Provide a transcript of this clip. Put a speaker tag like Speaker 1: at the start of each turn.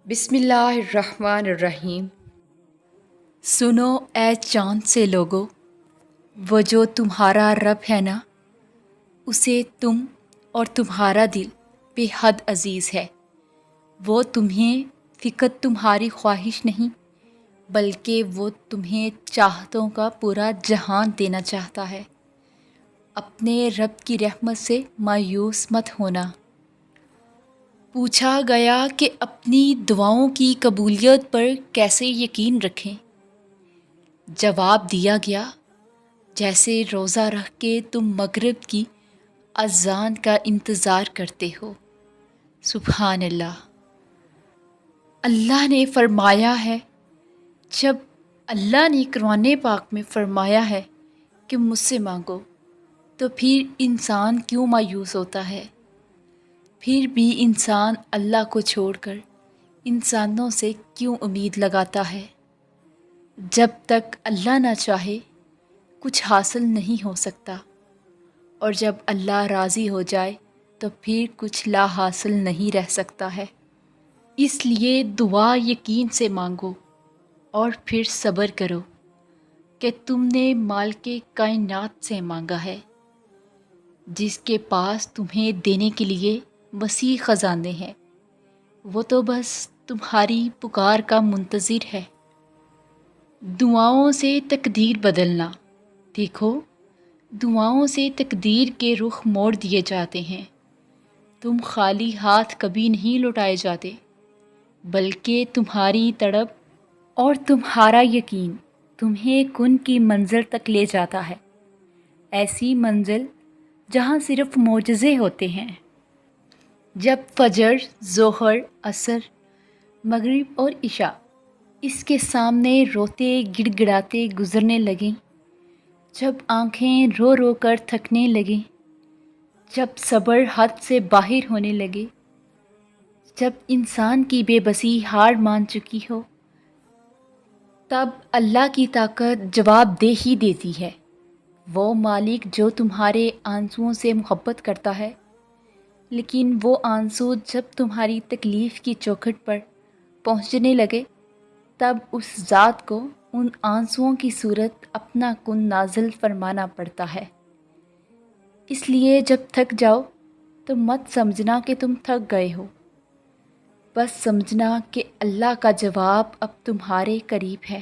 Speaker 1: بسم اللہ الرحمن الرحیم۔ سنو اے چاند سے لوگو، وہ جو تمہارا رب ہے نا، اسے تم اور تمہارا دل بے حد عزیز ہے۔ وہ تمہیں فقط تمہاری خواہش نہیں بلکہ وہ تمہیں چاہتوں کا پورا جہان دینا چاہتا ہے۔ اپنے رب کی رحمت سے مایوس مت ہونا۔ پوچھا گیا کہ اپنی دعاؤں کی قبولیت پر کیسے یقین رکھیں؟ جواب دیا گیا، جیسے روزہ رکھ کے تم مغرب کی اذان کا انتظار کرتے ہو۔ سبحان اللہ۔ اللہ نے فرمایا ہے، جب اللہ نے قرآن پاک میں فرمایا ہے کہ مجھ سے مانگو، تو پھر انسان کیوں مایوس ہوتا ہے؟ پھر بھی انسان اللہ کو چھوڑ کر انسانوں سے کیوں امید لگاتا ہے؟ جب تک اللہ نہ چاہے کچھ حاصل نہیں ہو سکتا، اور جب اللہ راضی ہو جائے تو پھر کچھ لا حاصل نہیں رہ سکتا ہے۔ اس لیے دعا یقین سے مانگو اور پھر صبر کرو کہ تم نے مالک کائنات سے مانگا ہے، جس کے پاس تمہیں دینے کے لیے وسیع خزانے ہیں۔ وہ تو بس تمہاری پکار کا منتظر ہے۔ دعاؤں سے تقدیر بدلنا۔ دیکھو، دعاؤں سے تقدیر کے رخ موڑ دیے جاتے ہیں۔ تم خالی ہاتھ کبھی نہیں لوٹائے جاتے، بلکہ تمہاری تڑپ اور تمہارا یقین تمہیں کن کی منزل تک لے جاتا ہے، ایسی منزل جہاں صرف معجزے ہوتے ہیں۔ جب فجر، ظہر، عصر، مغرب اور عشاء اس کے سامنے روتے گڑ گڑاتے گزرنے لگیں، جب آنکھیں رو رو کر تھکنے لگیں، جب صبر حد سے باہر ہونے لگے، جب انسان کی بے بسی ہار مان چکی ہو، تب اللہ کی طاقت جواب دے ہی دیتی ہے۔ وہ مالک جو تمہارے آنسوؤں سے محبت کرتا ہے، لیکن وہ آنسو جب تمہاری تکلیف کی چوکھٹ پر پہنچنے لگے، تب اس ذات کو ان آنسوؤں کی صورت اپنا کن نازل فرمانا پڑتا ہے۔ اس لیے جب تھک جاؤ تو مت سمجھنا کہ تم تھک گئے ہو، بس سمجھنا کہ اللہ کا جواب اب تمہارے قریب ہے۔